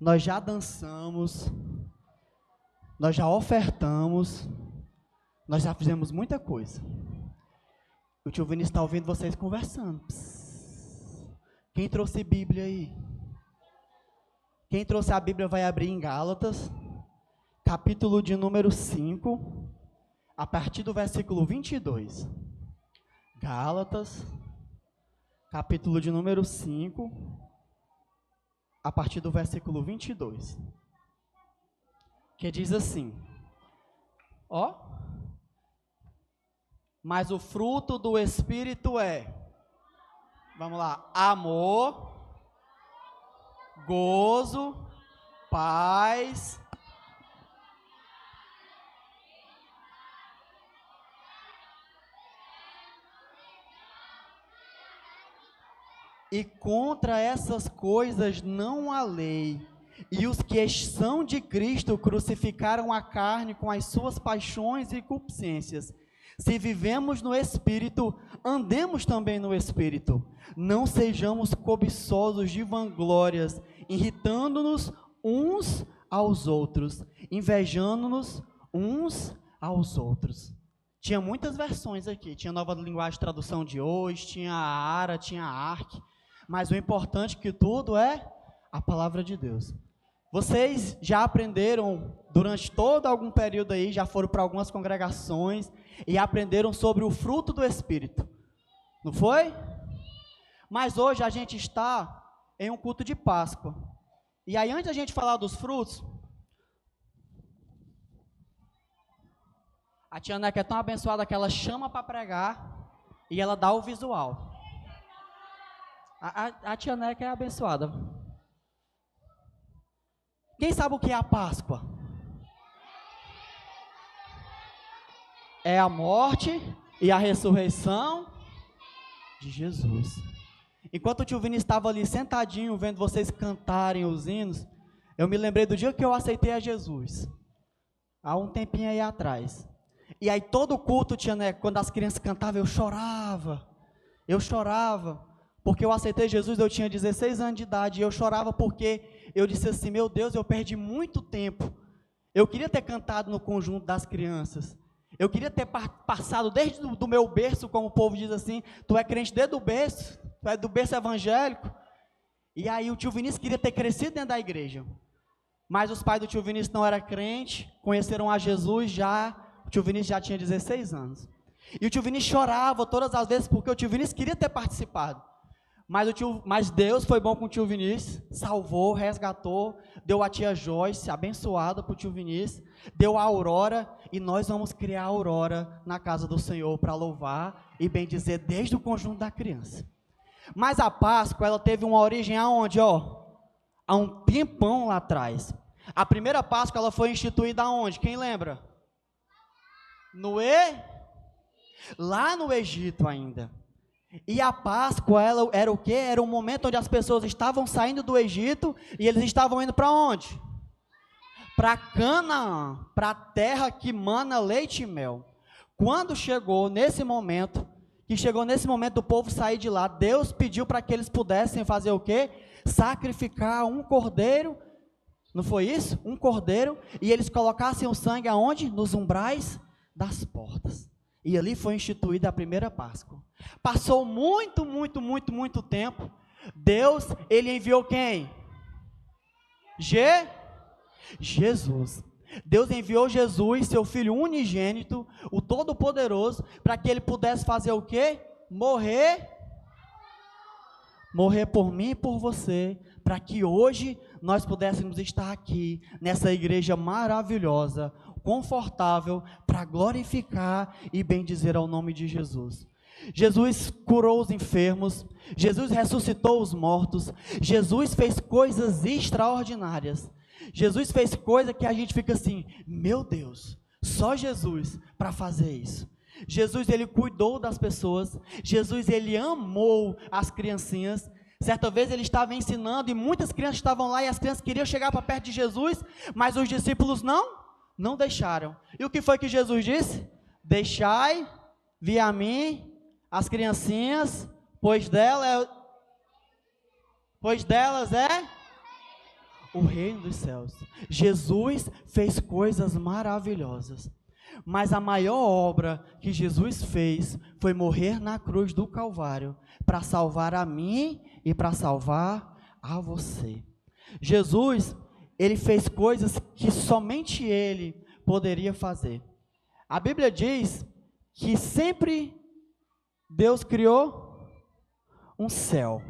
nós já dançamos, nós já ofertamos, nós já fizemos muita coisa. O tio Vinícius está ouvindo vocês conversando. Quem trouxe Bíblia aí? Quem trouxe a Bíblia vai abrir em Gálatas, capítulo de número 5, a partir do versículo 22. Gálatas, capítulo de número 5, a partir do versículo 22. Que diz assim, ó. Mas o fruto do Espírito é, vamos lá, amor, gozo, paz, e contra essas coisas não há lei. E os que são de Cristo crucificaram a carne com as suas paixões e concupiscências. Se vivemos no Espírito, andemos também no Espírito. Não sejamos cobiçosos de vanglórias, irritando-nos uns aos outros, invejando-nos uns aos outros. Tinha muitas versões aqui, tinha Nova Linguagem Tradução de hoje, tinha a Ara, tinha a Ark, mas o importante que tudo é a palavra de Deus. Vocês já aprenderam durante todo algum período aí, já foram para algumas congregações e aprenderam sobre o fruto do Espírito, não foi? Mas hoje a gente está em um culto de Páscoa. E aí, antes da gente falar dos frutos, a tia Neca é tão abençoada que ela chama para pregar e ela dá o visual. A tia Neca é abençoada. Quem sabe o que é a Páscoa? É a morte e a ressurreição de Jesus. Enquanto o tio Vini estava ali sentadinho, vendo vocês cantarem os hinos, eu me lembrei do dia que eu aceitei a Jesus, há um tempinho aí atrás. E aí todo culto, tia Neca, quando as crianças cantavam, eu chorava, porque eu aceitei Jesus, eu tinha 16 anos de idade, e eu chorava porque eu disse assim, meu Deus, eu perdi muito tempo. Eu queria ter cantado no conjunto das crianças. Eu queria ter passado desde do meu berço, como o povo diz assim, tu é crente desde o berço, tu é do berço evangélico. E aí o tio Vinícius queria ter crescido dentro da igreja. Mas os pais do tio Vinícius não eram crentes, conheceram a Jesus já, o tio Vinícius já tinha 16 anos. E o tio Vinícius chorava todas as vezes porque o tio Vinícius queria ter participado. Mas Deus foi bom com o tio Vinícius, salvou, resgatou, deu a tia Joyce, abençoada para o tio Vinícius, deu a Aurora, e nós vamos criar a Aurora na casa do Senhor para louvar e bendizer desde o conjunto da criança. Mas a Páscoa, ela teve uma origem aonde, ó? Há um tempão lá atrás. A primeira Páscoa, ela foi instituída aonde? Quem lembra? Lá no Egito ainda. E a Páscoa, ela era o quê? Era um momento onde as pessoas estavam saindo do Egito e eles estavam indo para onde? Para Canaã, para a terra que mana leite e mel. Quando chegou nesse momento do povo sair de lá, Deus pediu para que eles pudessem fazer o quê? Sacrificar um cordeiro, não foi isso? Um cordeiro, e eles colocassem o sangue aonde? Nos umbrais das portas. E ali foi instituída a primeira Páscoa. Passou muito tempo. Deus, ele enviou quem? Jesus. Deus enviou Jesus, seu Filho unigênito, o Todo-Poderoso, para que ele pudesse fazer o quê? Morrer por mim e por você, para que hoje nós pudéssemos estar aqui, nessa igreja maravilhosa, confortável, para glorificar e bendizer ao nome de Jesus. Jesus curou os enfermos, Jesus ressuscitou os mortos, Jesus fez coisas extraordinárias, Jesus fez coisa que a gente fica assim, meu Deus, só Jesus para fazer isso. Jesus, ele cuidou das pessoas, Jesus, ele amou as criancinhas. Certa vez ele estava ensinando e muitas crianças estavam lá e as crianças queriam chegar para perto de Jesus, mas os discípulos não deixaram. E o que foi que Jesus disse? Deixai vir a mim as criancinhas, pois delas é o reino dos céus. Jesus fez coisas maravilhosas, mas a maior obra que Jesus fez foi morrer na cruz do Calvário, para salvar a mim e para salvar a você. Jesus, ele fez coisas que somente ele poderia fazer. A Bíblia diz que sempre Deus criou um céu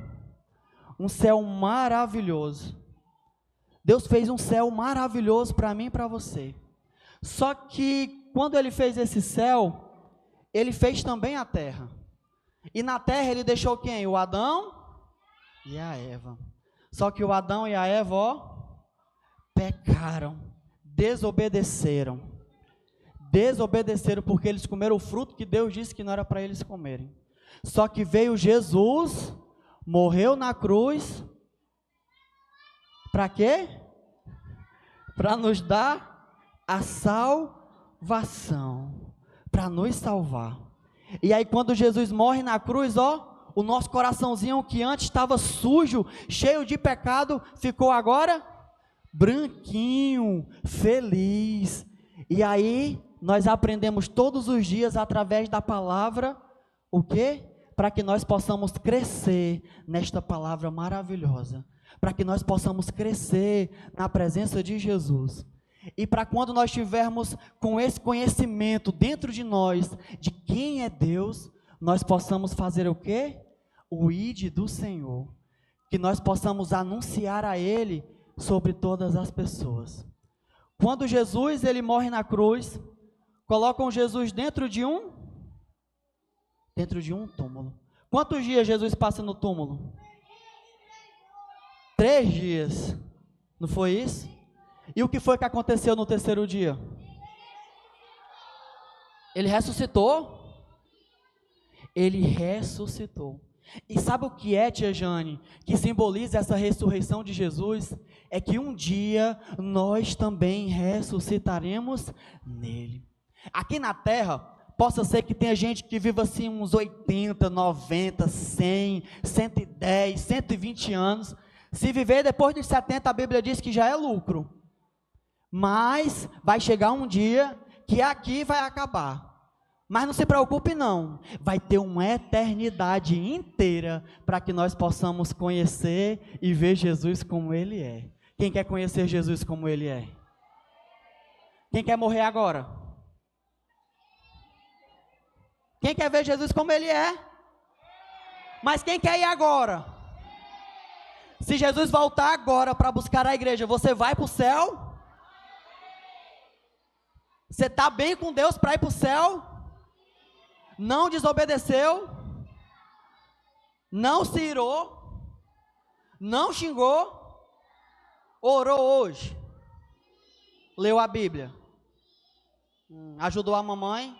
maravilhoso. Deus fez um céu maravilhoso para mim e para você. Só que quando ele fez esse céu, ele fez também a terra. E na terra ele deixou quem? O Adão e a Eva. Só que o Adão e a Eva, ó, pecaram, desobedeceram porque eles comeram o fruto que Deus disse que não era para eles comerem. Só que veio Jesus, morreu na cruz, para quê? Para nos dar a salvação, para nos salvar. E aí quando Jesus morre na cruz, ó, o nosso coraçãozinho que antes estava sujo, cheio de pecado, ficou agora branquinho, feliz. E aí nós aprendemos todos os dias através da palavra, o quê? Para que nós possamos crescer nesta palavra maravilhosa, para que nós possamos crescer na presença de Jesus. E para quando nós tivermos com esse conhecimento dentro de nós, de quem é Deus, nós possamos fazer o quê? O ide do Senhor, que nós possamos anunciar a Ele sobre todas as pessoas. Quando Jesus, ele morre na cruz, colocam Jesus dentro de um túmulo. Quantos dias Jesus passa no túmulo? 3 dias, não foi isso? E o que foi que aconteceu no terceiro dia? Ele ressuscitou? Ele ressuscitou. E sabe o que é, tia Jane, que simboliza essa ressurreição de Jesus? É que um dia nós também ressuscitaremos nele. Aqui na terra, possa ser que tenha gente que viva assim uns 80, 90, 100, 110, 120 anos. Se viver depois dos 70, a Bíblia diz que já é lucro. Mas vai chegar um dia que aqui vai acabar. Mas não se preocupe não, vai ter uma eternidade inteira para que nós possamos conhecer e ver Jesus como Ele é. Quem quer conhecer Jesus como Ele é? Quem quer morrer agora? Quem quer ver Jesus como Ele é? Mas quem quer ir agora? Se Jesus voltar agora para buscar a igreja, você vai para o céu? Você está bem com Deus para ir para o céu? Não desobedeceu, não se irou, não xingou, orou hoje, leu a Bíblia, ajudou a mamãe,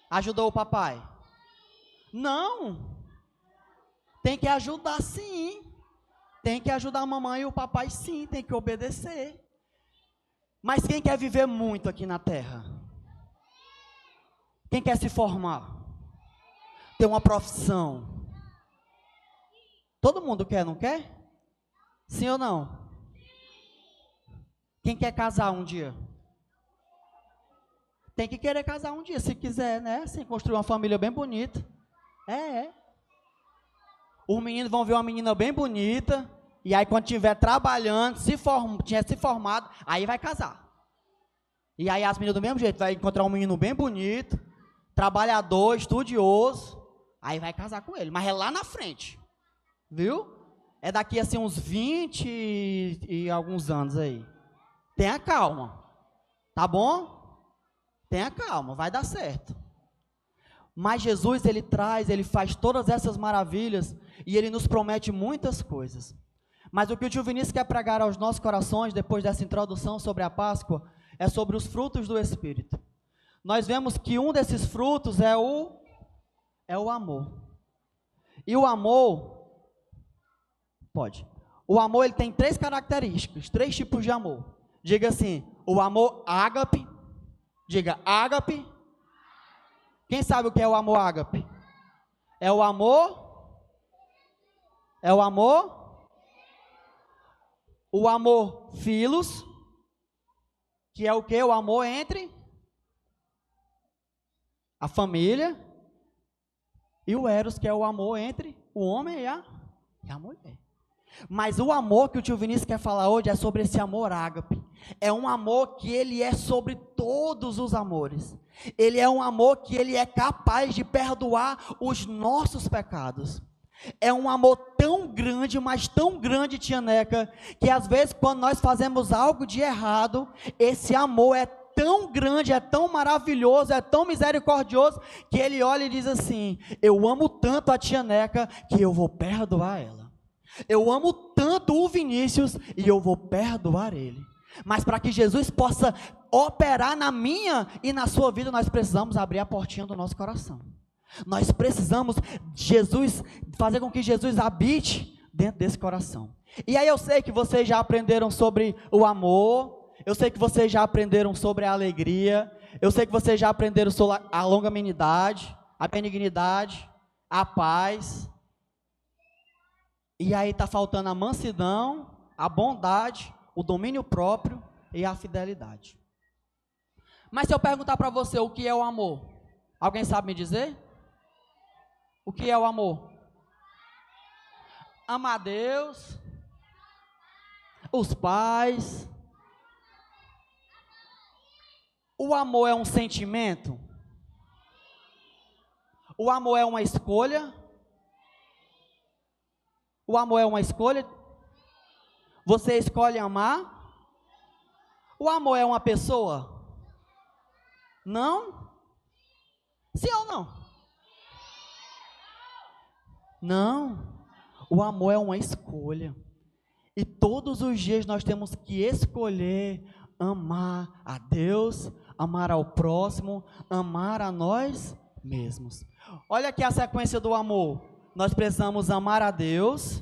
ajudou o papai. Não, tem que ajudar sim, tem que ajudar a mamãe e o papai sim, tem que obedecer. Mas quem quer viver muito aqui na terra? Quem quer se formar? Ter uma profissão? Todo mundo quer, não quer? Sim ou não? Quem quer casar um dia? Tem que querer casar um dia, se quiser, né? Assim, construir uma família bem bonita. Os meninos vão ver uma menina bem bonita, e aí quando estiver trabalhando, tiver se formado, aí vai casar. E aí as meninas do mesmo jeito, vai encontrar um menino bem bonito, trabalhador, estudioso, aí vai casar com ele, mas é lá na frente, viu? É daqui assim uns 20 e alguns anos aí. Tenha calma, tá bom? Tenha calma, vai dar certo. Mas Jesus, ele faz todas essas maravilhas e ele nos promete muitas coisas. Mas o que o tio Vinícius quer pregar aos nossos corações, depois dessa introdução sobre a Páscoa, é sobre os frutos do Espírito. Nós vemos que um desses frutos é o amor. E o amor, ele tem 3 características, 3 tipos de amor. Diga assim, o amor ágape, diga ágape. Quem sabe o que é o amor ágape? É o amor o amor philos, que é o que? O amor entre a família, e o eros, que é o amor entre o homem e a mulher. Mas o amor que o tio Vinícius quer falar hoje é sobre esse amor ágape. É um amor que ele é sobre todos os amores. Ele é um amor que ele é capaz de perdoar os nossos pecados. É um amor tão grande, mas tão grande, tia Neca, que às vezes quando nós fazemos algo de errado, esse amor é tão grande, é tão maravilhoso, é tão misericordioso, que ele olha e diz assim: eu amo tanto a tia Neca que eu vou perdoar ela. Eu amo tanto o Vinícius e eu vou perdoar ele. Mas para que Jesus possa operar na minha e na sua vida, nós precisamos abrir a portinha do nosso coração. Nós precisamos fazer com que Jesus habite dentro desse coração. E aí eu sei que vocês já aprenderam sobre o amor, eu sei que vocês já aprenderam sobre a alegria, eu sei que vocês já aprenderam sobre a longanimidade, a benignidade, a paz. E aí está faltando a mansidão, a bondade, o domínio próprio e a fidelidade. Mas se eu perguntar para você o que é o amor, alguém sabe me dizer? O que é o amor? Amar a Deus, os pais. O amor é um sentimento? O amor é uma escolha? O amor é uma escolha? Você escolhe amar? O amor é uma pessoa? Não? Sim ou não? Não. O amor é uma escolha. E todos os dias nós temos que escolher amar a Deus, amar ao próximo, amar a nós mesmos. Olha aqui a sequência do amor. Nós precisamos amar a Deus,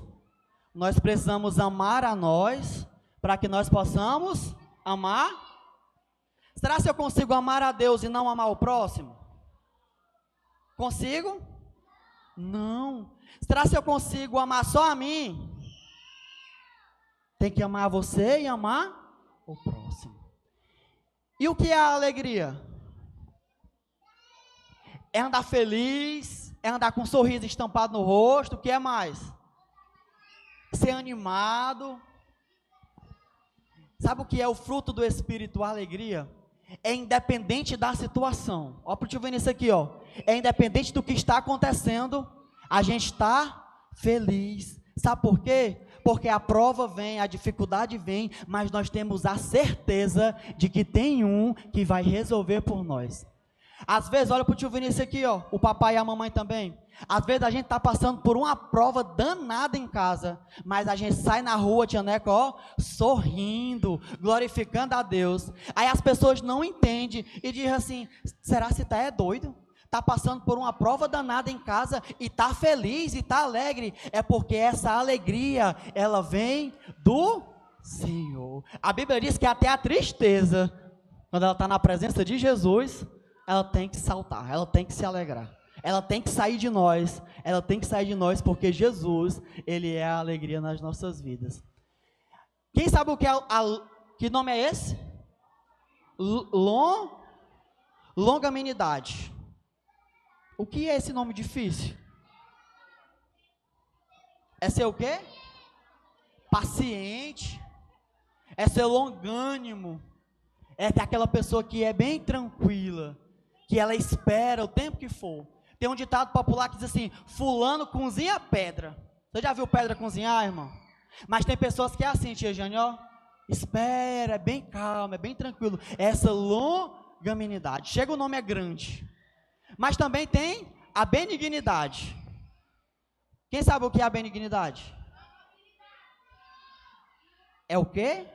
nós precisamos amar a nós, para que nós possamos amar. Será que eu consigo amar a Deus e não amar o próximo? Consigo? Não. Será que eu consigo amar só a mim? Tem que amar você e amar o próximo. E o que é a alegria? É andar feliz, é andar com um sorriso estampado no rosto. O que é mais? Ser animado. Sabe o que é o fruto do Espírito, a alegria? É independente da situação. Ó, para o tio Vinícius aqui, ó. É independente do que está acontecendo, a gente está feliz. Sabe por quê? Porque a prova vem, a dificuldade vem, mas nós temos a certeza de que tem um que vai resolver por nós. Às vezes, olha para o tio Vinícius aqui, ó, o papai e a mamãe também. Às vezes a gente está passando por uma prova danada em casa, mas a gente sai na rua, tia Neca, ó, sorrindo, glorificando a Deus. Aí as pessoas não entendem e dizem assim: será que você é doido? Está passando por uma prova danada em casa e está feliz e está alegre. É porque essa alegria, ela vem do Senhor. A Bíblia diz que até a tristeza, quando ela está na presença de Jesus, ela tem que saltar, ela tem que se alegrar. Ela tem que sair de nós, porque Jesus, Ele é a alegria nas nossas vidas. Quem sabe o que que nome é esse? Longanimidade. O que é esse nome difícil? É ser o quê? Paciente. É ser longânimo. É aquela pessoa que é bem tranquila, que ela espera o tempo que for. Tem um ditado popular que diz assim: fulano cozinha pedra. Você já viu pedra cozinhar, irmão? Mas tem pessoas que é assim, tia Jane, ó, espera, é bem calmo, é bem tranquilo. Essa longanimidade. Chega, o nome é grande. Mas também tem a benignidade. Quem sabe o que é a benignidade? É o quê?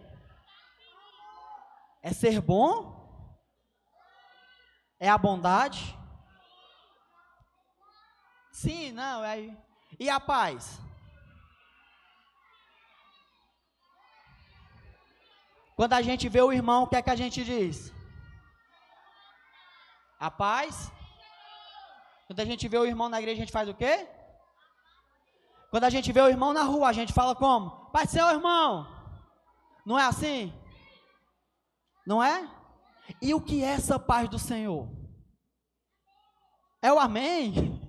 É ser bom? É a bondade? Sim, não, é. E a paz? Quando a gente vê o irmão, o que é que a gente diz? A paz? Quando a gente vê o irmão na igreja, a gente faz o quê? Quando a gente vê o irmão na rua, a gente fala como? Paz do Senhor, irmão. Não é assim? Não é? E o que é essa paz do Senhor? É o amém?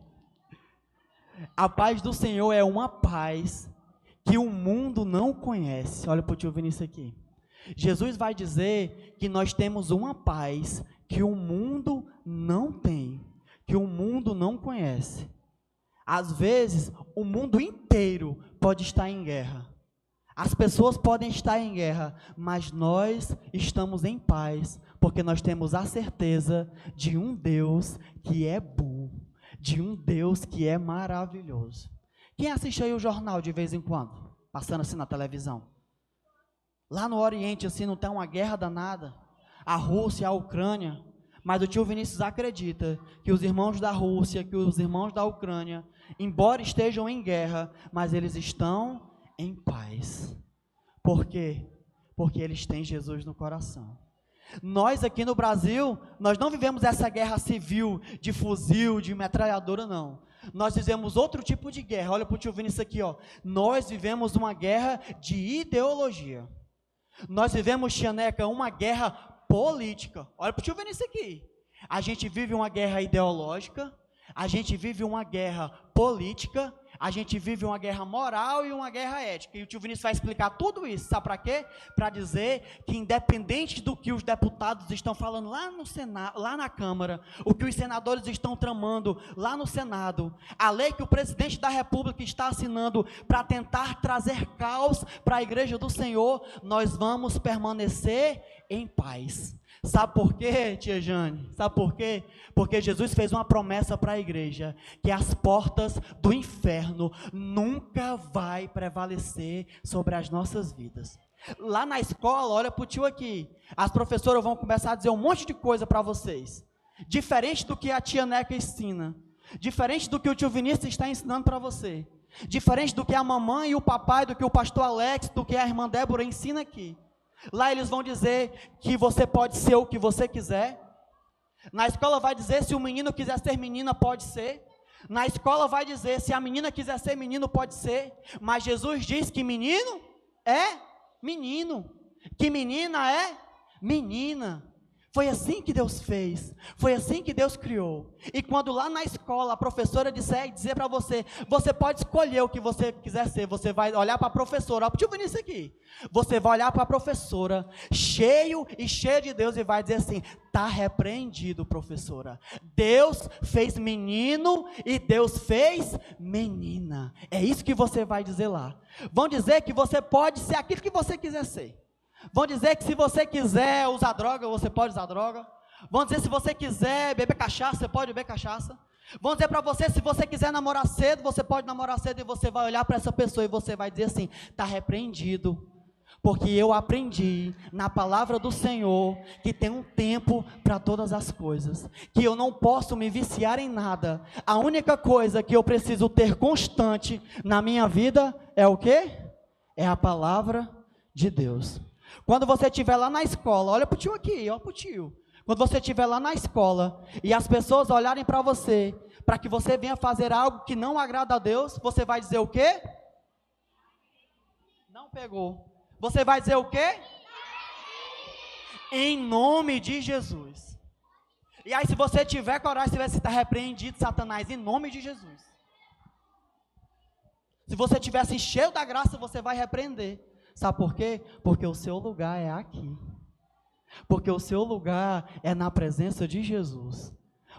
A paz do Senhor é uma paz que o mundo não conhece. Olha para o tio Vinícius aqui. Jesus vai dizer que nós temos uma paz que o mundo não tem, que o mundo não conhece. Às vezes, o mundo inteiro pode estar em guerra. As pessoas podem estar em guerra, mas nós estamos em paz, porque nós temos a certeza de um Deus que é bom, de um Deus que é maravilhoso. Quem assiste aí o jornal de vez em quando? Passando assim na televisão. Lá no Oriente, assim, não tem uma guerra danada. A Rússia, a Ucrânia. Mas o tio Vinícius acredita que os irmãos da Rússia, que os irmãos da Ucrânia, embora estejam em guerra, mas eles estão em paz. Por quê? Porque eles têm Jesus no coração. Nós aqui no Brasil, nós não vivemos essa guerra civil, de fuzil, de metralhadora, não. Nós vivemos outro tipo de guerra. Olha para o tio Vinícius aqui, ó. Nós vivemos uma guerra de ideologia. Nós vivemos, tia Neca, uma guerra política. Olha para o tio Vinícius aqui. A gente vive uma guerra ideológica, a gente vive uma guerra política, a gente vive uma guerra moral e uma guerra ética. E o tio Vinícius vai explicar tudo isso. Sabe para quê? Para dizer que independente do que os deputados estão falando lá no Senado, lá na Câmara, o que os senadores estão tramando lá no Senado, a lei que o presidente da República está assinando para tentar trazer caos para a igreja do Senhor, nós vamos permanecer em paz. Sabe por quê, tia Jane? Sabe por quê? Porque Jesus fez uma promessa para a igreja, que as portas do inferno nunca vai prevalecer sobre as nossas vidas. Lá na escola, olha para o tio aqui, as professoras vão começar a dizer um monte de coisa para vocês, diferente do que a tia Neca ensina, diferente do que o tio Vinícius está ensinando para você, diferente do que a mamãe e o papai, do que o pastor Alex, do que a irmã Débora ensina aqui. Lá eles vão dizer que você pode ser o que você quiser. Na escola vai dizer se o menino quiser ser menina, pode ser. Na escola vai dizer se a menina quiser ser menino, pode ser. Mas Jesus diz que menino é menino, que menina é menina. Foi assim que Deus fez, foi assim que Deus criou. E quando lá na escola a professora dizer para você, você pode escolher o que você quiser ser, você vai olhar para a professora, ó, deixa eu ver isso aqui. Você vai olhar para a professora, cheio de Deus, e vai dizer assim: está repreendido, professora. Deus fez menino e Deus fez menina. É isso que você vai dizer lá. Vão dizer que você pode ser aquilo que você quiser ser. Vão dizer que se você quiser usar droga, você pode usar droga. Vão dizer se você quiser beber cachaça, você pode beber cachaça. Vão dizer para você, se você quiser namorar cedo, você pode namorar cedo. E você vai olhar para essa pessoa e você vai dizer assim: está repreendido. Porque eu aprendi na palavra do Senhor que tem um tempo para todas as coisas, que eu não posso me viciar em nada. A única coisa que eu preciso ter constante na minha vida é o quê? É a palavra de Deus. Quando você estiver lá na escola, olha para o tio aqui, olha para o tio. Quando você estiver lá na escola e as pessoas olharem para você, para que você venha fazer algo que não agrada a Deus, você vai dizer o quê? Não pegou. Você vai dizer o quê? Em nome de Jesus. E aí, se você tiver coragem, você vai estar repreendido, Satanás, em nome de Jesus. Se você estiver cheio da graça, você vai repreender. Sabe por quê? Porque o seu lugar é aqui. Porque o seu lugar é na presença de Jesus.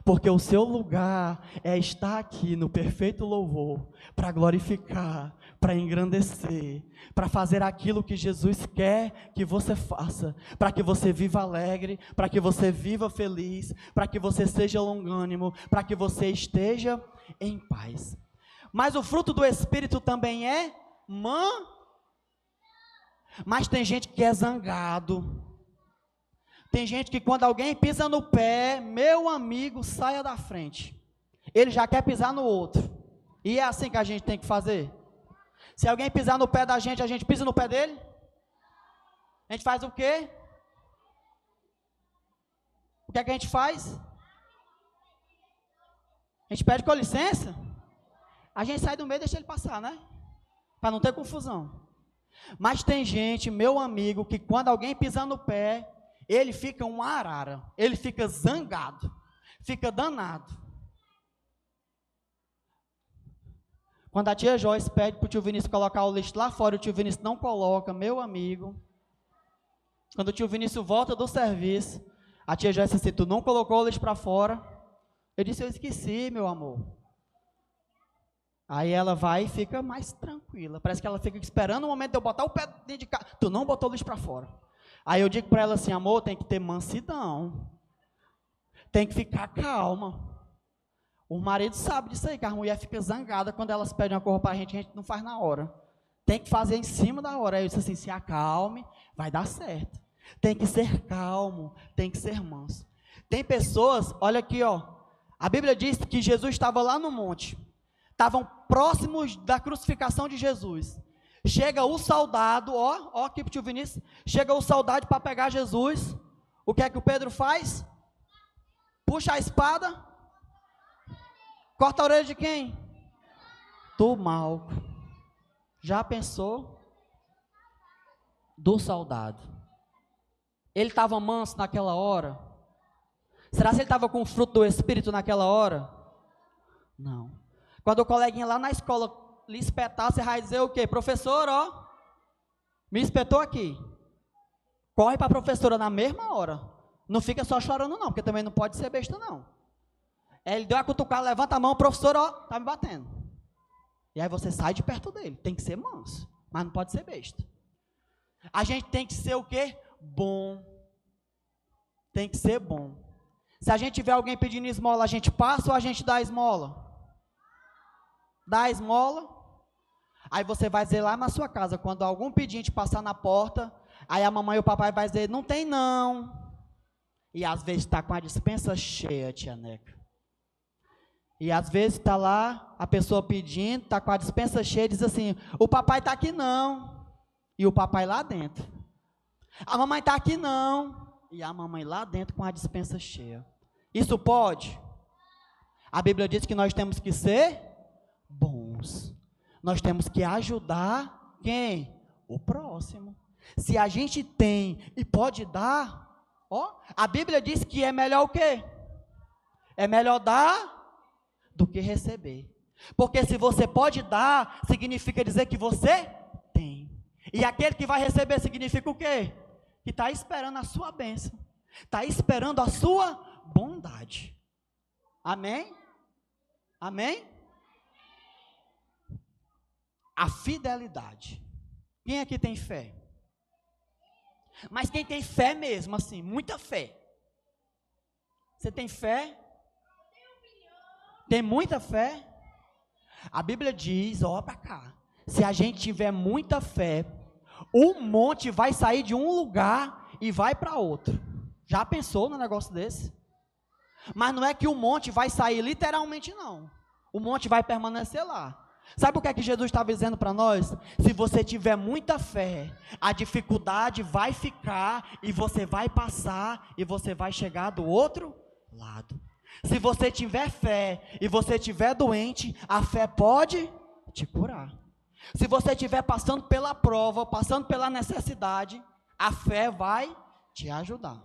Porque o seu lugar é estar aqui no perfeito louvor, para glorificar, para engrandecer, para fazer aquilo que Jesus quer que você faça, para que você viva alegre, para que você viva feliz, para que você seja longânimo, para que você esteja em paz. Mas o fruto do Espírito também é Mas tem gente que é zangado. Tem gente que quando alguém pisa no pé, meu amigo, saia da frente. Ele já quer pisar no outro. E é assim que a gente tem que fazer. Se alguém pisar no pé da gente, a gente pisa no pé dele? A gente faz o quê? O que é que a gente faz? A gente pede com licença? A gente sai do meio e deixa ele passar, né? Para não ter confusão. Mas tem gente, meu amigo, que quando alguém pisa no pé, ele fica uma arara, ele fica zangado, fica danado. Quando a tia Joyce pede para o tio Vinícius colocar o lixo lá fora, o tio Vinícius não coloca, meu amigo. Quando o tio Vinícius volta do serviço, a tia Joyce disse, tu não colocou o lixo para fora? Eu disse, eu esqueci, meu amor. Aí ela vai e fica mais tranquila. Parece que ela fica esperando o momento de eu botar o pé dentro de casa. Tu não botou o lixo para fora. Aí eu digo para ela assim, amor, tem que ter mansidão. Tem que ficar calma. O marido sabe disso aí, que a mulher fica zangada quando elas pedem uma coisa para a gente não faz na hora. Tem que fazer em cima da hora. Aí eu disse assim, se acalme, vai dar certo. Tem que ser calmo, tem que ser manso. Tem pessoas, olha aqui, ó. A Bíblia diz que Jesus estava lá no monte. Estavam próximos da crucificação de Jesus. Chega o soldado, ó aqui para o tio Vinícius. Chega o soldado para pegar Jesus. O que é que o Pedro faz? Puxa a espada. Corta a orelha de quem? Do Malco. Já pensou? Do soldado. Ele estava manso naquela hora? Será que ele estava com o fruto do Espírito naquela hora? Não. Quando o coleguinha lá na escola lhe espetar, você vai dizer o quê? Professor, ó, me espetou aqui. Corre para a professora na mesma hora. Não fica só chorando não, porque também não pode ser besta não. Ele deu a cutucada, levanta a mão, professor, ó, tá me batendo. E aí você sai de perto dele. Tem que ser manso, mas não pode ser besta. A gente tem que ser o quê? Bom. Tem que ser bom. Se a gente tiver alguém pedindo esmola, a gente passa ou a gente dá esmola? Dá a esmola, aí você vai dizer lá na sua casa, quando algum pedinte passar na porta, aí a mamãe e o papai vai dizer, não tem não, e às vezes está com a despensa cheia, tia Neca, e às vezes está lá, a pessoa pedindo, está com a despensa cheia, diz assim, o papai está aqui não, e o papai lá dentro, a mamãe está aqui não, e a mamãe lá dentro com a despensa cheia. Isso pode? A Bíblia diz que nós temos que ser bons. Nós temos que ajudar quem? O próximo. Se a gente tem e pode dar, ó, a Bíblia diz que é melhor o quê? É melhor dar do que receber. Porque se você pode dar, significa dizer que você tem. E aquele que vai receber significa o quê? Que está esperando a sua bênção. Está esperando a sua bondade. Amém? Amém? A fidelidade. Quem aqui tem fé? Mas quem tem fé mesmo, assim, muita fé. Você tem fé? Tem muita fé? A Bíblia diz, ó para cá, se a gente tiver muita fé, um monte vai sair de um lugar e vai para outro. Já pensou num negócio desse? Mas não é que o monte vai sair literalmente não. O monte vai permanecer lá. Sabe o que é que Jesus estava dizendo para nós? Se você tiver muita fé, a dificuldade vai ficar e você vai passar e você vai chegar do outro lado. Se você tiver fé e você estiver doente, a fé pode te curar. Se você estiver passando pela prova, passando pela necessidade, a fé vai te ajudar.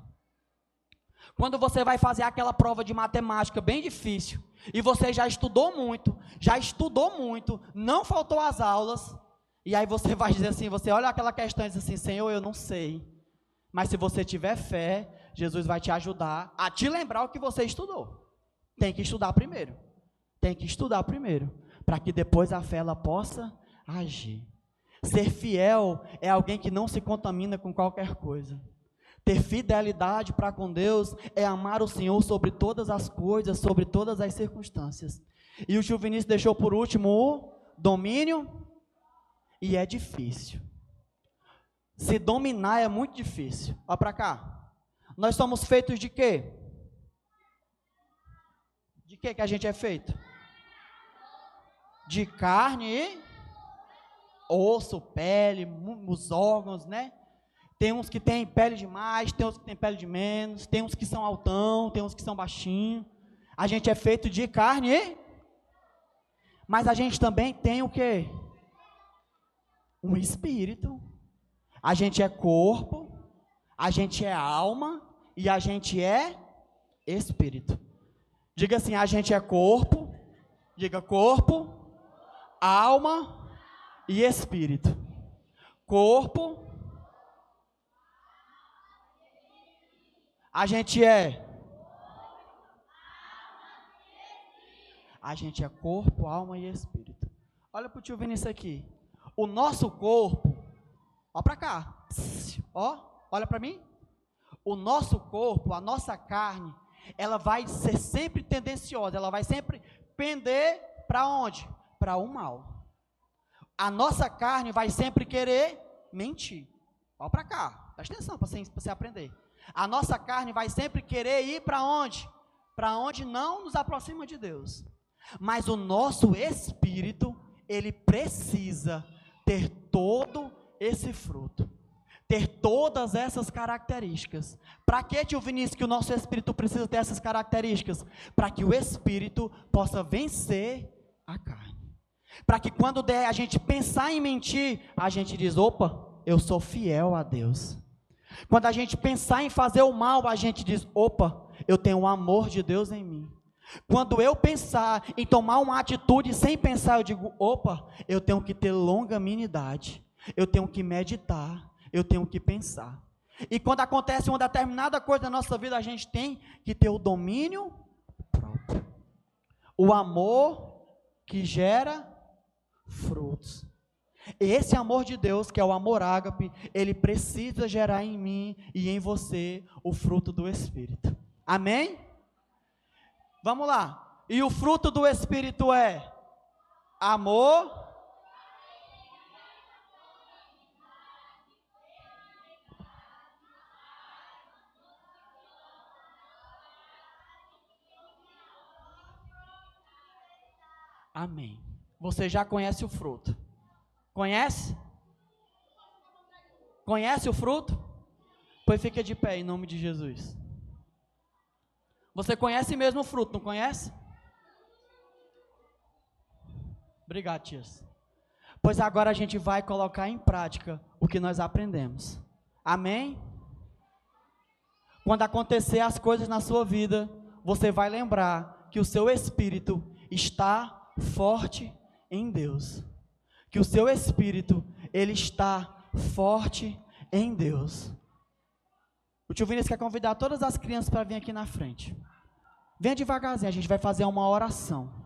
Quando você vai fazer aquela prova de matemática bem difícil, e você já estudou muito, não faltou às aulas, e aí você vai dizer assim, você olha aquela questão e diz assim, Senhor, eu não sei, mas se você tiver fé, Jesus vai te ajudar a te lembrar o que você estudou. Tem que estudar primeiro, para que depois a fé ela possa agir. Ser fiel é alguém que não se contamina com qualquer coisa. Ter fidelidade para com Deus é amar o Senhor sobre todas as coisas, sobre todas as circunstâncias. E o tio Vinícius deixou por último o domínio, e é difícil. Se dominar é muito difícil. Olha para cá. Nós somos feitos de quê? De que a gente é feito? De carne e osso, pele, os órgãos, né? Tem uns que têm pele demais, tem uns que têm pele de menos, tem uns que são altão, tem uns que são baixinhos. A gente é feito de carne, mas a gente também tem o quê? um espírito. A gente é corpo, a gente é alma e a gente é espírito. Diga assim, a gente é corpo, diga corpo, alma e espírito. Corpo, a gente é corpo, alma e espírito. Olha para o tio Vinícius aqui. O nosso corpo, ó para cá, ó, olha para mim. O nosso corpo, a nossa carne, ela vai ser sempre tendenciosa, ela vai sempre pender para onde? Para o mal. A nossa carne vai sempre querer mentir. Olha para cá, presta atenção para você aprender. A nossa carne vai sempre querer ir para onde? Para onde não nos aproxima de Deus. Mas o nosso espírito, ele precisa ter todo esse fruto, ter todas essas características. Para que, tio Vinícius, que o nosso espírito precisa ter essas características? Para que o espírito possa vencer a carne. Para que quando der a gente pensar em mentir, a gente diz, opa, eu sou fiel a Deus. Quando a gente pensar em fazer o mal, a gente diz, opa, eu tenho o amor de Deus em mim. Quando eu pensar em tomar uma atitude sem pensar, eu digo, opa, eu tenho que ter longanimidade, eu tenho que meditar, eu tenho que pensar. E quando acontece uma determinada coisa na nossa vida, a gente tem que ter o domínio próprio. O amor que gera frutos. Esse amor de Deus, que é o amor ágape, ele precisa gerar em mim e em você o fruto do Espírito. Amém? Vamos lá. E o fruto do Espírito é amor. Amém. Você já conhece o fruto? Conhece? Conhece o fruto? Pois fica de pé em nome de Jesus. Você conhece mesmo o fruto, não conhece? Obrigado, tias. Pois agora a gente vai colocar em prática o que nós aprendemos. Amém? Quando acontecer as coisas na sua vida, você vai lembrar que o seu espírito está forte em Deus. Que o seu espírito, ele está forte em Deus. O tio Vinícius quer convidar todas as crianças para vir aqui na frente. Venha devagarzinho, a gente vai fazer uma oração.